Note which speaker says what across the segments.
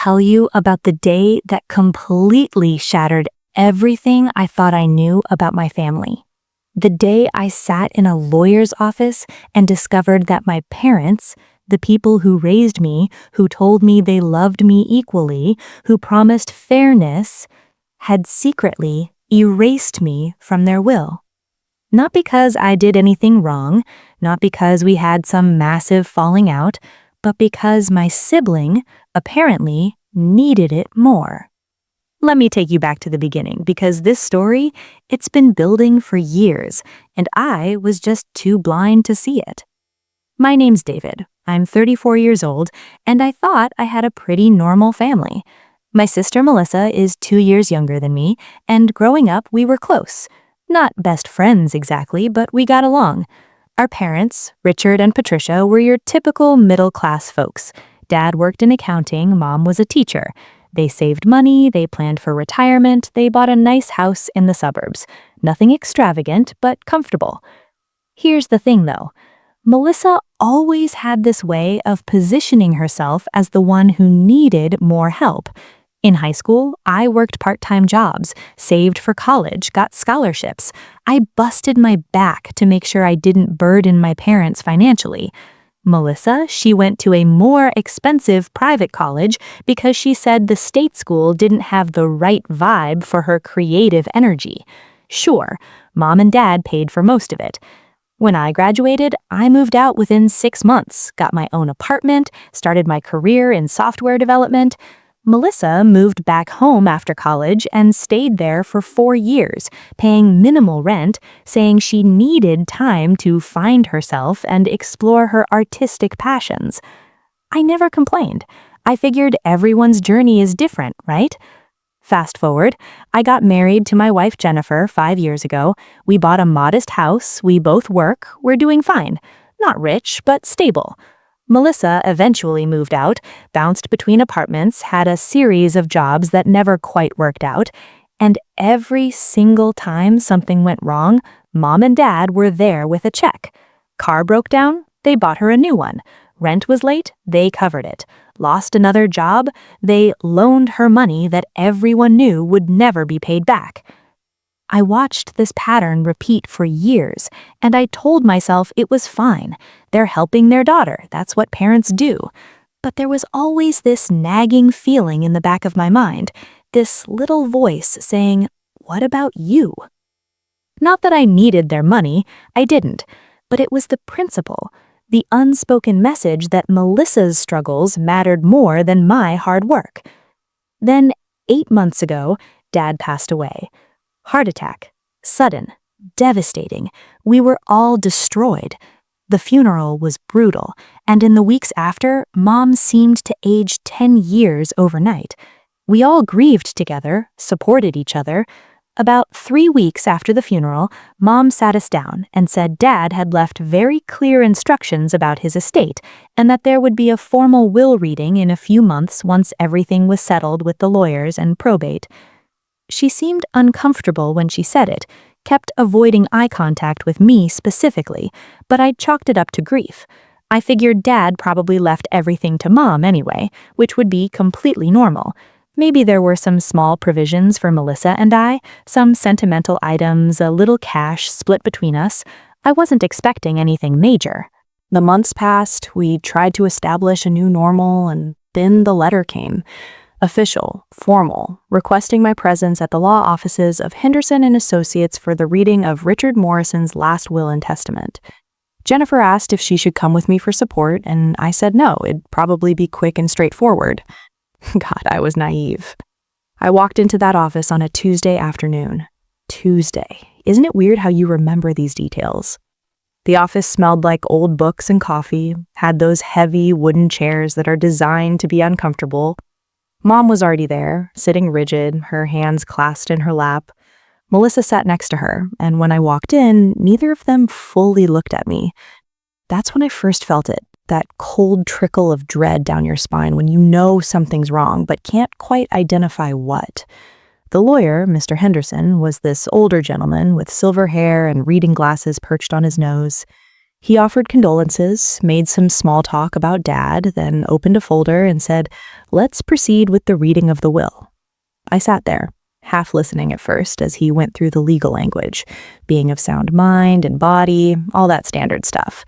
Speaker 1: tell you about the day that completely shattered everything I thought I knew about my family. The day I sat in a lawyer's office and discovered that my parents, the people who raised me, who told me they loved me equally, who promised fairness, had secretly erased me from their will. Not because I did anything wrong, not because we had some massive falling out, but because my sibling apparently needed it more. Let me take you back to the beginning, because this story, it's been building for years, and I was just too blind to see it. My name's David. I'm 34 years old, and I thought I had a pretty normal family. My sister Melissa is 2 years younger than me, and growing up we were close. Not best friends exactly, but we got along. Our parents, Richard and Patricia, were your typical middle-class folks. Dad worked in accounting, Mom was a teacher. They saved money, they planned for retirement, they bought a nice house in the suburbs. Nothing extravagant, but comfortable. Here's the thing, though. Melissa always had this way of positioning herself as the one who needed more help. In high school, I worked part-time jobs, saved for college, got scholarships. I busted my back to make sure I didn't burden my parents financially. Melissa, she went to a more expensive private college because she said the state school didn't have the right vibe for her creative energy. Sure, Mom and Dad paid for most of it. When I graduated, I moved out within 6 months, got my own apartment, started my career in software development. Melissa moved back home after college and stayed there for 4 years, paying minimal rent, saying she needed time to find herself and explore her artistic passions. I never complained. I figured everyone's journey is different, right? Fast forward, I got married to my wife Jennifer 5 years ago. We bought a modest house, we both work, we're doing fine. Not rich, but stable. Melissa eventually moved out, bounced between apartments, had a series of jobs that never quite worked out, and every single time something went wrong, Mom and Dad were there with a check. Car broke down, they bought her a new one. Rent was late, they covered it. Lost another job, they loaned her money that everyone knew would never be paid back. I watched this pattern repeat for years, and I told myself it was fine. They're helping their daughter, that's what parents do. But there was always this nagging feeling in the back of my mind, this little voice saying, "What about you?" Not that I needed their money, I didn't, but it was the principle, the unspoken message that Melissa's struggles mattered more than my hard work. Then, 8 months ago, Dad passed away. Heart attack. Sudden. Devastating. We were all destroyed. The funeral was brutal, and in the weeks after, Mom seemed to age 10 years overnight. We all grieved together, supported each other. About 3 weeks after the funeral, Mom sat us down and said Dad had left very clear instructions about his estate, and that there would be a formal will reading in a few months once everything was settled with the lawyers and probate. She seemed uncomfortable when she said it, kept avoiding eye contact with me specifically, but I chalked it up to grief. I figured Dad probably left everything to Mom anyway, which would be completely normal. Maybe there were some small provisions for Melissa and I, some sentimental items, a little cash split between us. I wasn't expecting anything major. The months passed, we tried to establish a new normal, and then the letter came. Official, formal, requesting my presence at the law offices of Henderson and Associates for the reading of Richard Morrison's last will and testament. Jennifer asked if she should come with me for support, and I said no, it'd probably be quick and straightforward. God, I was naive. I walked into that office on a Tuesday afternoon. Tuesday. Isn't it weird how you remember these details? The office smelled like old books and coffee, had those heavy wooden chairs that are designed to be uncomfortable. Mom was already there, sitting rigid, her hands clasped in her lap. Melissa sat next to her, and when I walked in, neither of them fully looked at me. That's when I first felt it, that cold trickle of dread down your spine when you know something's wrong but can't quite identify what. The lawyer, Mr. Henderson, was this older gentleman with silver hair and reading glasses perched on his nose. He offered condolences, made some small talk about Dad, then opened a folder and said, "Let's proceed with the reading of the will." I sat there, half listening at first as he went through the legal language, being of sound mind and body, all that standard stuff.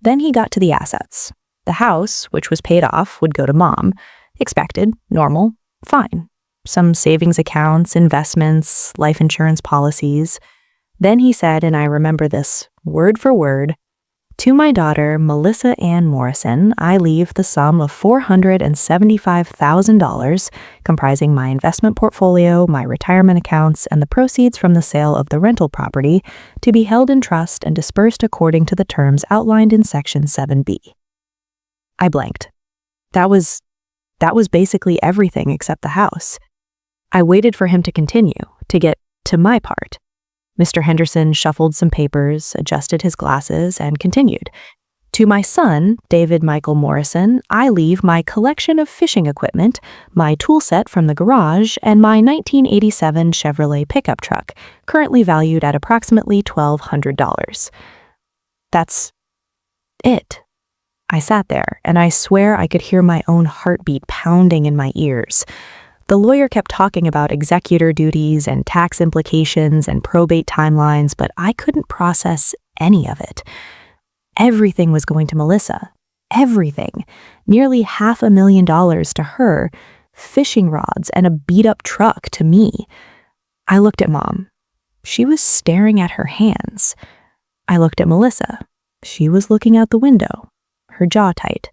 Speaker 1: Then he got to the assets. The house, which was paid off, would go to Mom. Expected, normal, fine. Some savings accounts, investments, life insurance policies. Then he said, and I remember this word for word, "To my daughter, Melissa Ann Morrison, I leave the sum of $475,000, comprising my investment portfolio, my retirement accounts, and the proceeds from the sale of the rental property, to be held in trust and dispersed according to the terms outlined in Section 7B. I blanked. That was basically everything except the house. I waited for him to continue, to get to my part. Mr. Henderson shuffled some papers, adjusted his glasses, and continued. "To my son, David Michael Morrison, I leave my collection of fishing equipment, my tool set from the garage, and my 1987 Chevrolet pickup truck, currently valued at approximately $1,200. That's it." I sat there, and I swear I could hear my own heartbeat pounding in my ears. The lawyer kept talking about executor duties and tax implications and probate timelines, but I couldn't process any of it. Everything was going to Melissa. Everything. Nearly $500,000 to her, fishing rods and a beat-up truck to me. I looked at Mom. She was staring at her hands. I looked at Melissa. She was looking out the window, her jaw tight.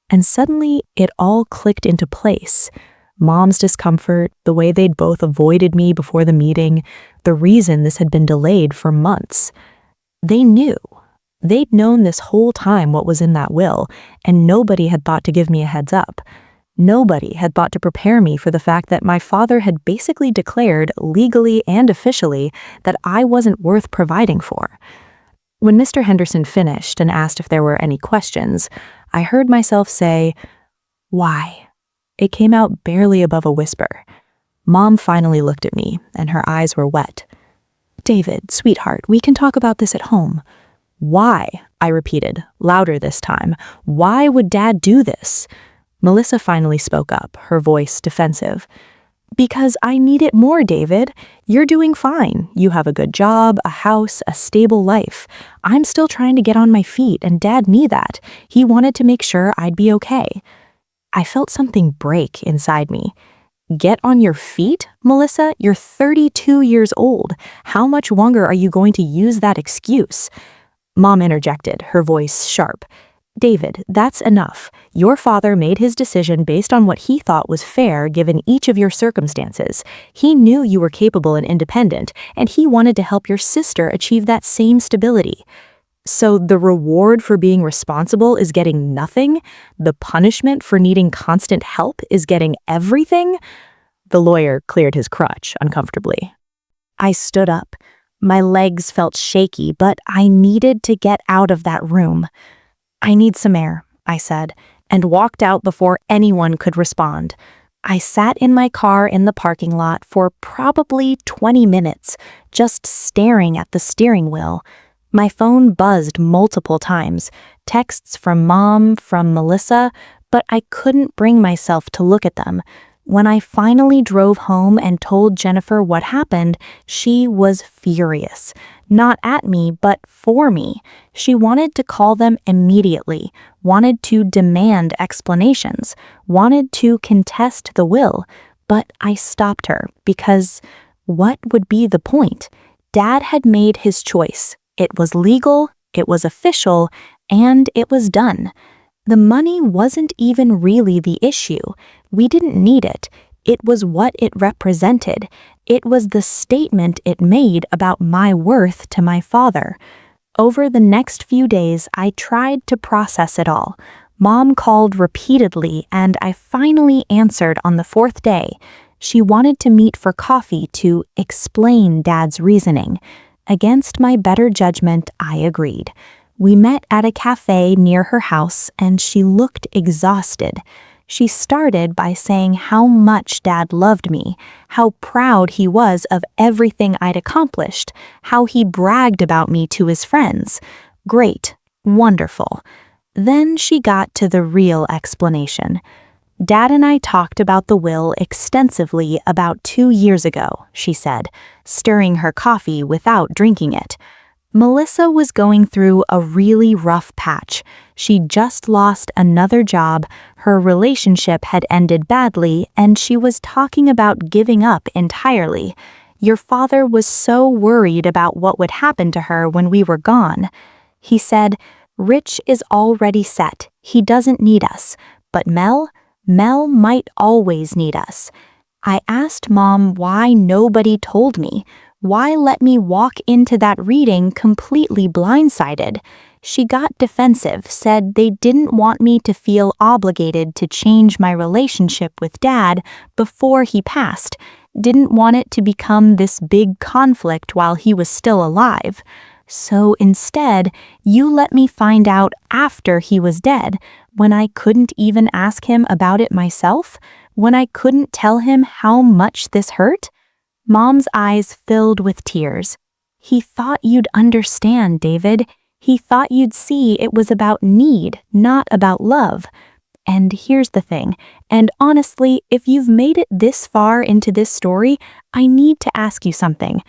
Speaker 1: And suddenly, it all clicked into place. Mom's discomfort, the way they'd both avoided me before the meeting, the reason this had been delayed for months. They knew. They'd known this whole time what was in that will, and nobody had thought to give me a heads up. Nobody had thought to prepare me for the fact that my father had basically declared, legally and officially, that I wasn't worth providing for. When Mr. Henderson finished and asked if there were any questions, I heard myself say, "Why?" It came out barely above a whisper. Mom finally looked at me, and her eyes were wet. "David, sweetheart, we can talk about this at home." "Why?" I repeated, louder this time. "Why would Dad do this?" Melissa finally spoke up, her voice defensive. "Because I need it more, David. You're doing fine. You have a good job, a house, a stable life. I'm still trying to get on my feet, and Dad knew that. He wanted to make sure I'd be okay." I felt something break inside me. "Get on your feet, Melissa? You're 32 years old. How much longer are you going to use that excuse?" Mom interjected, her voice sharp. "David, that's enough. Your father made his decision based on what he thought was fair given each of your circumstances. He knew you were capable and independent, and he wanted to help your sister achieve that same stability. So the reward for being responsible is getting nothing? The punishment for needing constant help is getting everything?" The lawyer cleared his crutch uncomfortably. I stood up. My legs felt shaky, but I needed to get out of that room. "I need some air," I said, and walked out before anyone could respond. I sat in my car in the parking lot for probably 20 minutes, just staring at the steering wheel. My phone buzzed multiple times, texts from Mom, from Melissa, but I couldn't bring myself to look at them. When I finally drove home and told Jennifer what happened, she was furious. Not at me, but for me. She wanted to call them immediately, wanted to demand explanations, wanted to contest the will, but I stopped her because what would be the point? Dad had made his choice. It was legal, it was official, and it was done. The money wasn't even really the issue. We didn't need it. It was what it represented. It was the statement it made about my worth to my father. Over the next few days, I tried to process it all. Mom called repeatedly, and I finally answered on the fourth day. She wanted to meet for coffee to explain Dad's reasoning. Against my better judgment, I agreed. We met at a cafe near her house, and she looked exhausted. She started by saying how much Dad loved me, how proud he was of everything I'd accomplished, how he bragged about me to his friends. Great. Wonderful. Then she got to the real explanation. Dad and I talked about the will extensively about 2 years ago, she said, stirring her coffee without drinking it. Melissa was going through a really rough patch. She'd just lost another job, her relationship had ended badly, and she was talking about giving up entirely. Your father was so worried about what would happen to her when we were gone. He said, "Rich is already set. He doesn't need us. But Mel might always need us." I asked Mom why nobody told me. Why let me walk into that reading completely blindsided? She got defensive, said they didn't want me to feel obligated to change my relationship with Dad before he passed, didn't want it to become this big conflict while he was still alive. So instead, you let me find out after he was dead, when I couldn't even ask him about it myself, when I couldn't tell him how much this hurt? Mom's eyes filled with tears. He thought you'd understand, David. He thought you'd see it was about need, not about love. And here's the thing, and honestly, if you've made it this far into this story, I need to ask you something.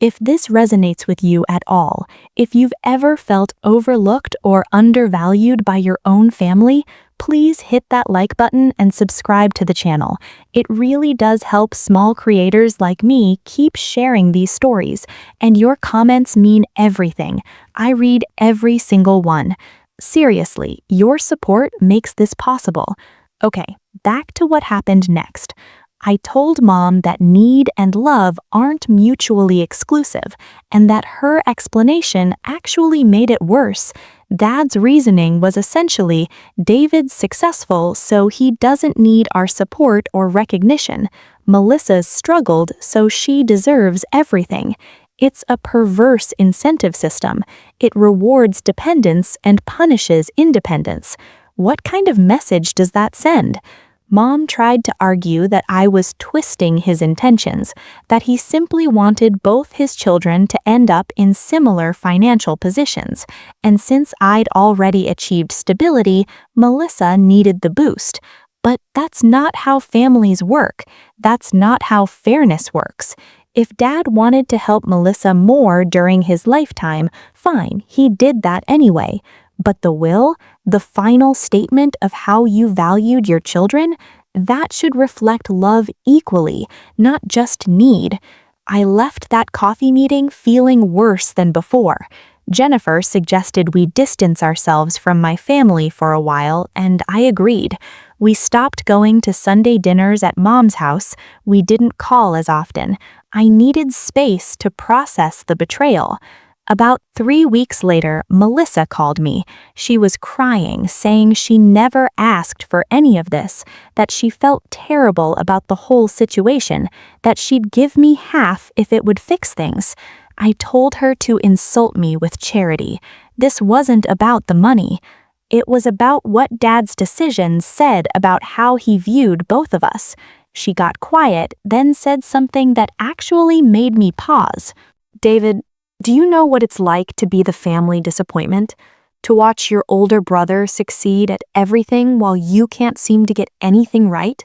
Speaker 1: If this resonates with you at all, if you've ever felt overlooked or undervalued by your own family, please hit that like button and subscribe to the channel. It really does help small creators like me keep sharing these stories, and your comments mean everything. I read every single one. Seriously, your support makes this possible. Okay, back to what happened next. I told Mom that need and love aren't mutually exclusive, and that her explanation actually made it worse. Dad's reasoning was essentially, David's successful, so he doesn't need our support or recognition. Melissa's struggled, so she deserves everything. It's a perverse incentive system. It rewards dependence and punishes independence. What kind of message does that send? Mom tried to argue that I was twisting his intentions, that he simply wanted both his children to end up in similar financial positions, and since I'd already achieved stability, Melissa needed the boost. But that's not how families work. That's not how fairness works. If Dad wanted to help Melissa more during his lifetime, fine, he did that anyway. But the will, the final statement of how you valued your children, that should reflect love equally, not just need. I left that coffee meeting feeling worse than before. Jennifer suggested we distance ourselves from my family for a while, and I agreed. We stopped going to Sunday dinners at Mom's house. We didn't call as often. I needed space to process the betrayal. About 3 weeks later, Melissa called me. She was crying, saying she never asked for any of this, that she felt terrible about the whole situation, that she'd give me half if it would fix things. I told her to insult me with charity. This wasn't about the money. It was about what Dad's decisions said about how he viewed both of us. She got quiet, then said something that actually made me pause. David, do you know what it's like to be the family disappointment? To watch your older brother succeed at everything while you can't seem to get anything right?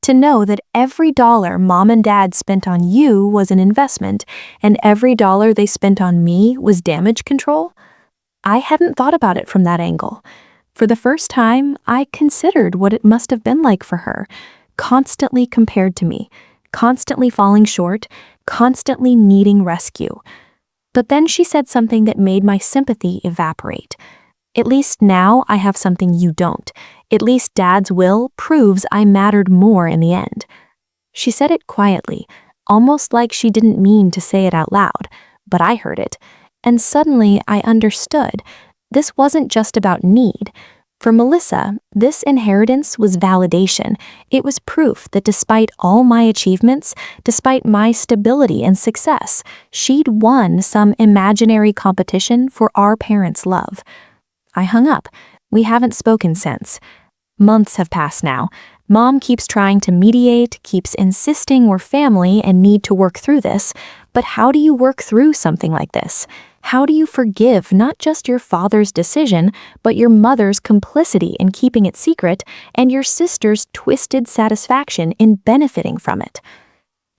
Speaker 1: To know that every dollar Mom and Dad spent on you was an investment, and every dollar they spent on me was damage control? I hadn't thought about it from that angle. For the first time, I considered what it must have been like for her, constantly compared to me, constantly falling short, constantly needing rescue. But then she said something that made my sympathy evaporate. At least now I have something you don't. At least Dad's will proves I mattered more in the end. She said it quietly, almost like she didn't mean to say it out loud, but I heard it. And suddenly I understood. This wasn't just about need. For Melissa, this inheritance was validation. It was proof that despite all my achievements, despite my stability and success, she'd won some imaginary competition for our parents' love. I hung up. We haven't spoken since. Months have passed now. Mom keeps trying to mediate, keeps insisting we're family and need to work through this. But how do you work through something like this? How do you forgive not just your father's decision, but your mother's complicity in keeping it secret and your sister's twisted satisfaction in benefiting from it?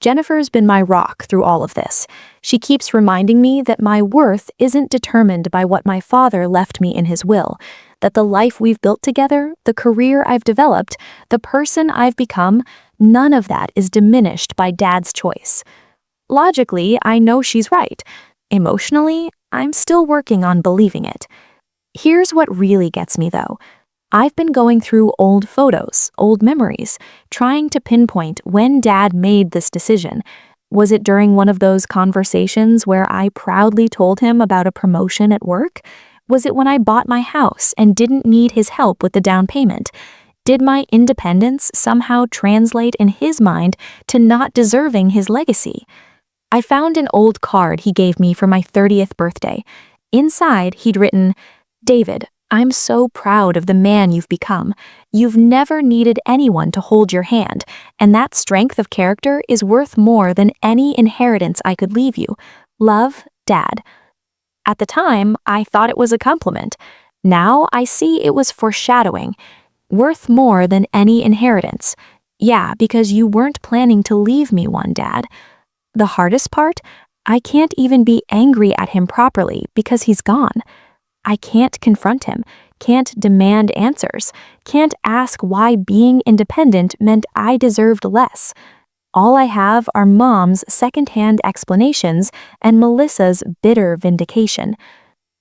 Speaker 1: Jennifer's been my rock through all of this. She keeps reminding me that my worth isn't determined by what my father left me in his will, that the life we've built together, the career I've developed, the person I've become, none of that is diminished by Dad's choice. Logically, I know she's right. Emotionally, I'm still working on believing it. Here's what really gets me though. I've been going through old photos, old memories, trying to pinpoint when Dad made this decision. Was it during one of those conversations where I proudly told him about a promotion at work? Was it when I bought my house and didn't need his help with the down payment? Did my independence somehow translate in his mind to not deserving his legacy? I found an old card he gave me for my 30th birthday. Inside, he'd written, "David, I'm so proud of the man you've become. You've never needed anyone to hold your hand, and that strength of character is worth more than any inheritance I could leave you. Love, Dad." At the time, I thought it was a compliment. Now I see it was foreshadowing. Worth more than any inheritance. Yeah, because you weren't planning to leave me one, Dad. The hardest part? I can't even be angry at him properly because he's gone. I can't confront him, can't demand answers, can't ask why being independent meant I deserved less. All I have are Mom's secondhand explanations and Melissa's bitter vindication.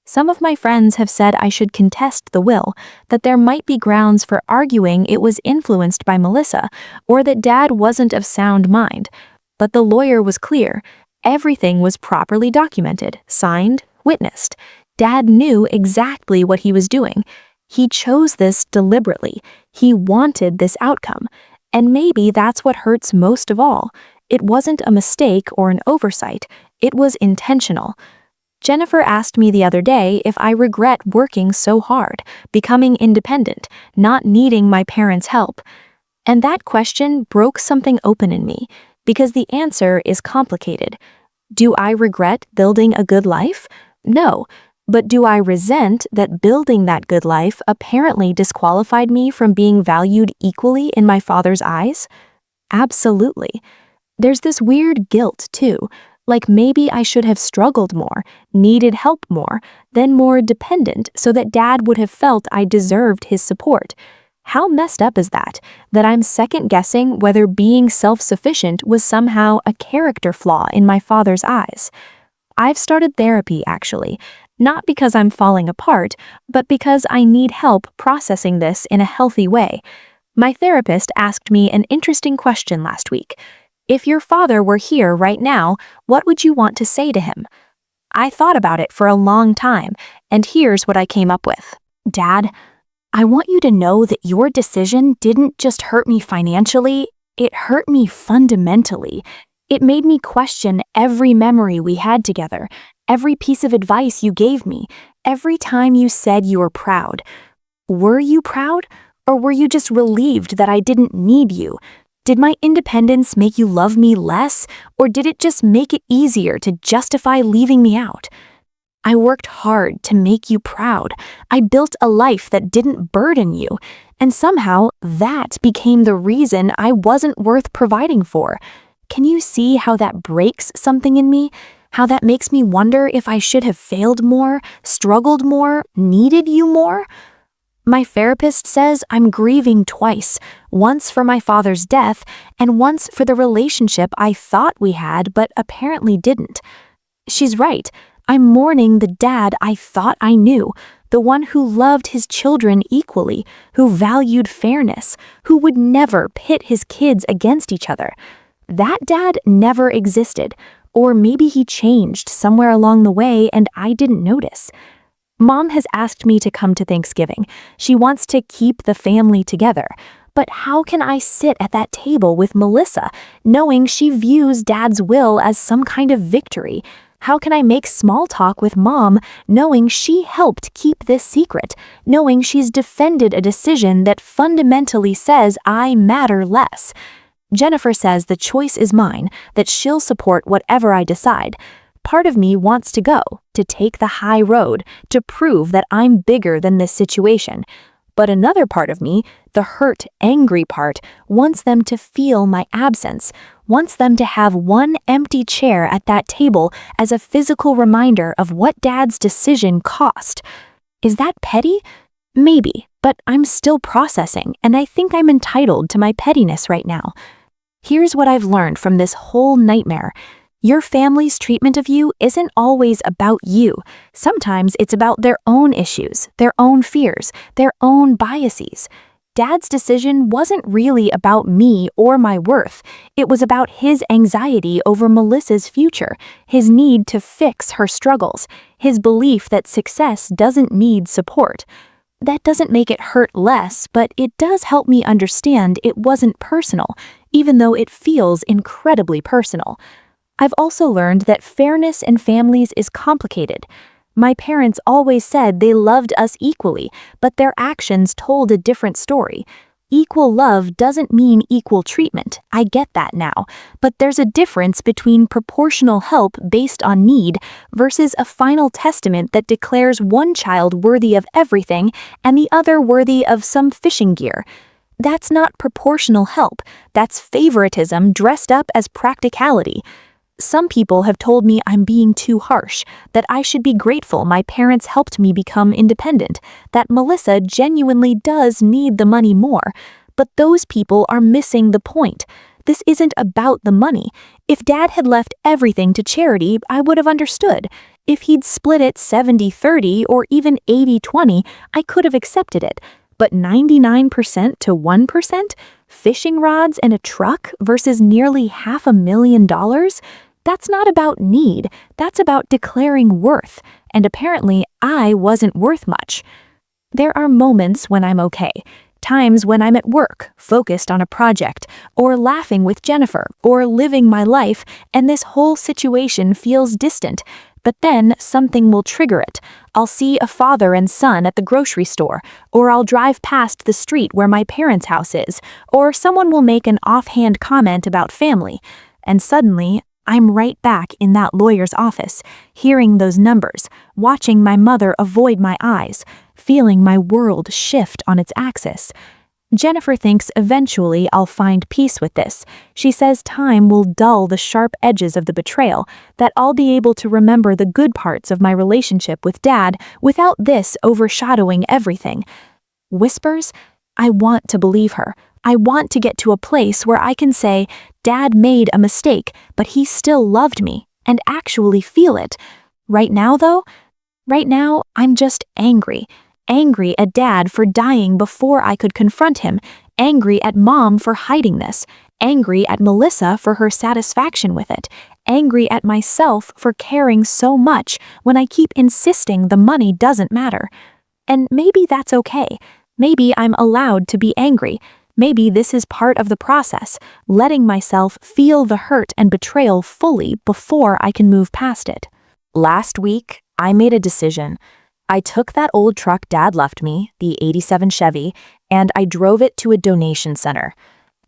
Speaker 1: Some of my friends have said I should contest the will, that there might be grounds for arguing it was influenced by Melissa, or that Dad wasn't of sound mind. But the lawyer was clear. Everything was properly documented, signed, witnessed. Dad knew exactly what he was doing. He chose this deliberately. He wanted this outcome. And maybe that's what hurts most of all. It wasn't a mistake or an oversight. It was intentional. Jennifer asked me the other day if I regret working so hard, becoming independent, not needing my parents' help. And that question broke something open in me, because the answer is complicated. Do I regret building a good life? No. But do I resent that building that good life apparently disqualified me from being valued equally in my father's eyes? Absolutely. There's this weird guilt, too. Like maybe I should have struggled more, needed help more, then more dependent so that Dad would have felt I deserved his support. How messed up is that I'm second-guessing whether being self-sufficient was somehow a character flaw in my father's eyes? I've started therapy, actually. Not because I'm falling apart, but because I need help processing this in a healthy way. My therapist asked me an interesting question last week. If your father were here right now, what would you want to say to him? I thought about it for a long time, and here's what I came up with. Dad, I want you to know that your decision didn't just hurt me financially, it hurt me fundamentally. It made me question every memory we had together, every piece of advice you gave me, every time you said you were proud. Were you proud? Or were you just relieved that I didn't need you? Did my independence make you love me less? Or did it just make it easier to justify leaving me out? I worked hard to make you proud. I built a life that didn't burden you. And somehow that became the reason I wasn't worth providing for. Can you see how that breaks something in me? How that makes me wonder if I should have failed more, struggled more, needed you more? My therapist says I'm grieving twice, once for my father's death and once for the relationship I thought we had but apparently didn't. She's right. I'm mourning the dad I thought I knew, the one who loved his children equally, who valued fairness, who would never pit his kids against each other. That dad never existed. Or maybe he changed somewhere along the way and I didn't notice. Mom has asked me to come to Thanksgiving. She wants to keep the family together. But how can I sit at that table with Melissa, knowing she views Dad's will as some kind of victory? How can I make small talk with Mom, knowing she helped keep this secret, knowing she's defended a decision that fundamentally says I matter less? Jennifer says the choice is mine, that she'll support whatever I decide. Part of me wants to go, to take the high road, to prove that I'm bigger than this situation. But another part of me, the hurt, angry part, wants them to feel my absence, wants them to have one empty chair at that table as a physical reminder of what Dad's decision cost. Is that petty? Maybe, but I'm still processing, and I think I'm entitled to my pettiness right now. Here's what I've learned from this whole nightmare. Your family's treatment of you isn't always about you. Sometimes it's about their own issues, their own fears, their own biases. Dad's decision wasn't really about me or my worth. It was about his anxiety over Melissa's future, his need to fix her struggles, his belief that success doesn't need support. That doesn't make it hurt less, but it does help me understand it wasn't personal, even though it feels incredibly personal. I've also learned that fairness in families is complicated. My parents always said they loved us equally, but their actions told a different story. Equal love doesn't mean equal treatment, I get that now, but there's a difference between proportional help based on need versus a final testament that declares one child worthy of everything and the other worthy of some fishing gear. That's not proportional help, that's favoritism dressed up as practicality. Some people have told me I'm being too harsh, that I should be grateful my parents helped me become independent, that Melissa genuinely does need the money more. But those people are missing the point. This isn't about the money. If Dad had left everything to charity, I would have understood. If he'd split it 70-30 or even 80-20, I could have accepted it. But 99% to 1%? Fishing rods and a truck versus nearly $500,000? That's not about need, that's about declaring worth, and apparently I wasn't worth much. There are moments when I'm okay, times when I'm at work, focused on a project, or laughing with Jennifer, or living my life, and this whole situation feels distant. But then something will trigger it. I'll see a father and son at the grocery store, or I'll drive past the street where my parents' house is, or someone will make an offhand comment about family, and suddenly, I'm right back in that lawyer's office, hearing those numbers, watching my mother avoid my eyes, feeling my world shift on its axis. Jennifer thinks eventually I'll find peace with this. She says time will dull the sharp edges of the betrayal, that I'll be able to remember the good parts of my relationship with Dad without this overshadowing everything. Whispers? I want to believe her. I want to get to a place where I can say, Dad made a mistake, but he still loved me, and actually feel it. Right now, though? Right now, I'm just angry. Angry at Dad for dying before I could confront him, angry at Mom for hiding this, angry at Melissa for her satisfaction with it, angry at myself for caring so much when I keep insisting the money doesn't matter. And maybe that's okay. Maybe I'm allowed to be angry. Maybe this is part of the process, letting myself feel the hurt and betrayal fully before I can move past it. Last week, I made a decision. I took that old truck Dad left me, the '87 Chevy, and I drove it to a donation center.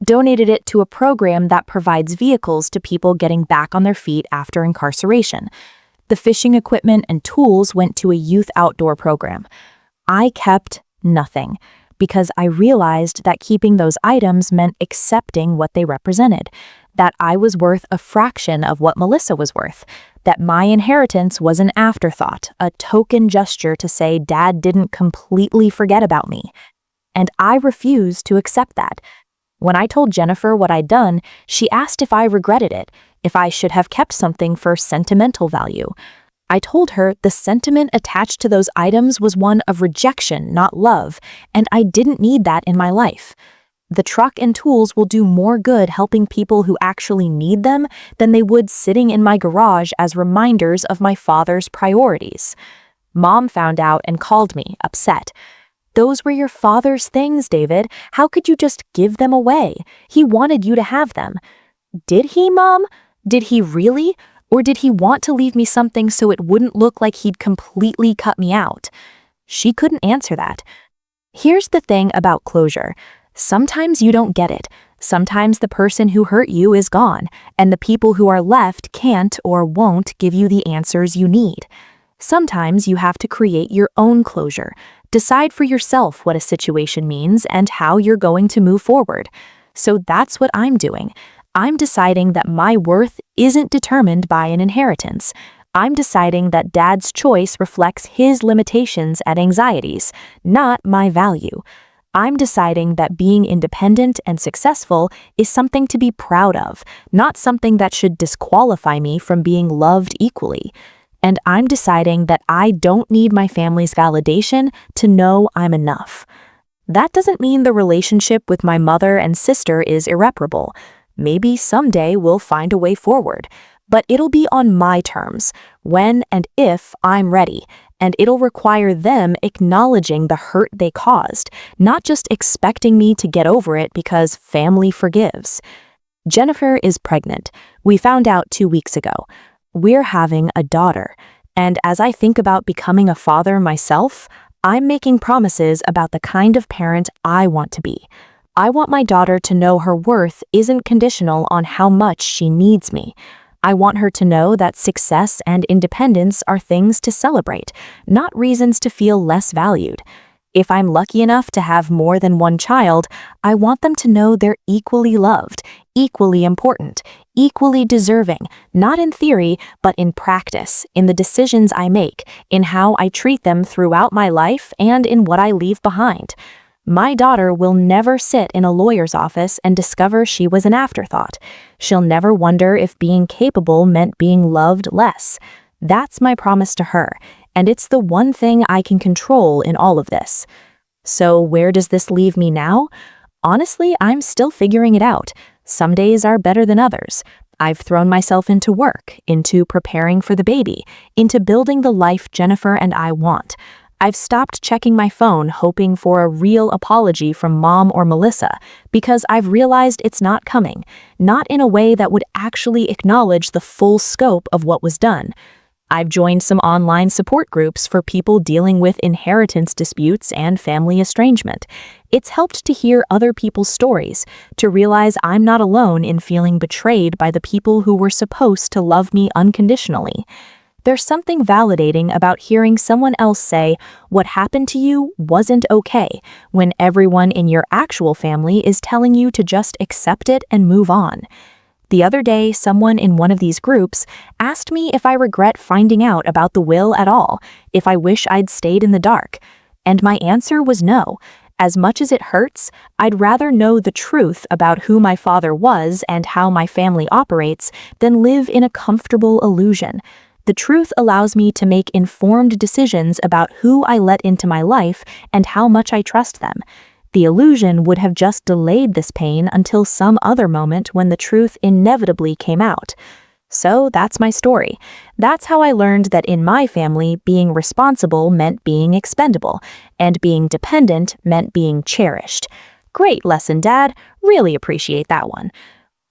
Speaker 1: Donated it to a program that provides vehicles to people getting back on their feet after incarceration. The fishing equipment and tools went to a youth outdoor program. I kept nothing, because I realized that keeping those items meant accepting what they represented, that I was worth a fraction of what Melissa was worth, that my inheritance was an afterthought, a token gesture to say Dad didn't completely forget about me. And I refused to accept that. When I told Jennifer what I'd done, she asked if I regretted it, if I should have kept something for sentimental value. I told her the sentiment attached to those items was one of rejection, not love, and I didn't need that in my life. The truck and tools will do more good helping people who actually need them than they would sitting in my garage as reminders of my father's priorities. Mom found out and called me, upset. Those were your father's things, David. How could you just give them away? He wanted you to have them. Did he, Mom? Did he really? Or did he want to leave me something so it wouldn't look like he'd completely cut me out? She couldn't answer that. Here's the thing about closure. Sometimes you don't get it. Sometimes the person who hurt you is gone, and the people who are left can't or won't give you the answers you need. Sometimes you have to create your own closure. Decide for yourself what a situation means and how you're going to move forward. So that's what I'm doing. I'm deciding that my worth isn't determined by an inheritance. I'm deciding that Dad's choice reflects his limitations and anxieties, not my value. I'm deciding that being independent and successful is something to be proud of, not something that should disqualify me from being loved equally. And I'm deciding that I don't need my family's validation to know I'm enough. That doesn't mean the relationship with my mother and sister is irreparable. Maybe someday we'll find a way forward, but it'll be on my terms, when and if I'm ready, and it'll require them acknowledging the hurt they caused, not just expecting me to get over it because family forgives. Jennifer is pregnant. We found out 2 weeks ago. We're having a daughter, and as I think about becoming a father myself, I'm making promises about the kind of parent I want to be. I want my daughter to know her worth isn't conditional on how much she needs me. I want her to know that success and independence are things to celebrate, not reasons to feel less valued. If I'm lucky enough to have more than one child, I want them to know they're equally loved, equally important, equally deserving, not in theory, but in practice, in the decisions I make, in how I treat them throughout my life, and in what I leave behind. My daughter will never sit in a lawyer's office and discover she was an afterthought. She'll never wonder if being capable meant being loved less. That's my promise to her, and it's the one thing I can control in all of this. So where does this leave me now? Honestly, I'm still figuring it out. Some days are better than others. I've thrown myself into work, into preparing for the baby, into building the life Jennifer and I want. I've stopped checking my phone hoping for a real apology from Mom or Melissa because I've realized it's not coming, not in a way that would actually acknowledge the full scope of what was done. I've joined some online support groups for people dealing with inheritance disputes and family estrangement. It's helped to hear other people's stories, to realize I'm not alone in feeling betrayed by the people who were supposed to love me unconditionally. There's something validating about hearing someone else say, "What happened to you wasn't okay," when everyone in your actual family is telling you to just accept it and move on. The other day, someone in one of these groups asked me if I regret finding out about the will at all, if I wish I'd stayed in the dark. And my answer was no. As much as it hurts, I'd rather know the truth about who my father was and how my family operates than live in a comfortable illusion. The truth allows me to make informed decisions about who I let into my life and how much I trust them. The illusion would have just delayed this pain until some other moment when the truth inevitably came out. So that's my story. That's how I learned that in my family, being responsible meant being expendable, and being dependent meant being cherished. Great lesson, Dad. Really appreciate that one.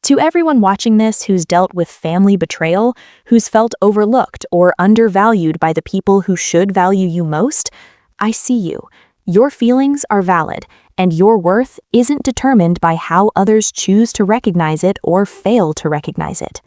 Speaker 1: To everyone watching this who's dealt with family betrayal, who's felt overlooked or undervalued by the people who should value you most, I see you. Your feelings are valid, and your worth isn't determined by how others choose to recognize it or fail to recognize it.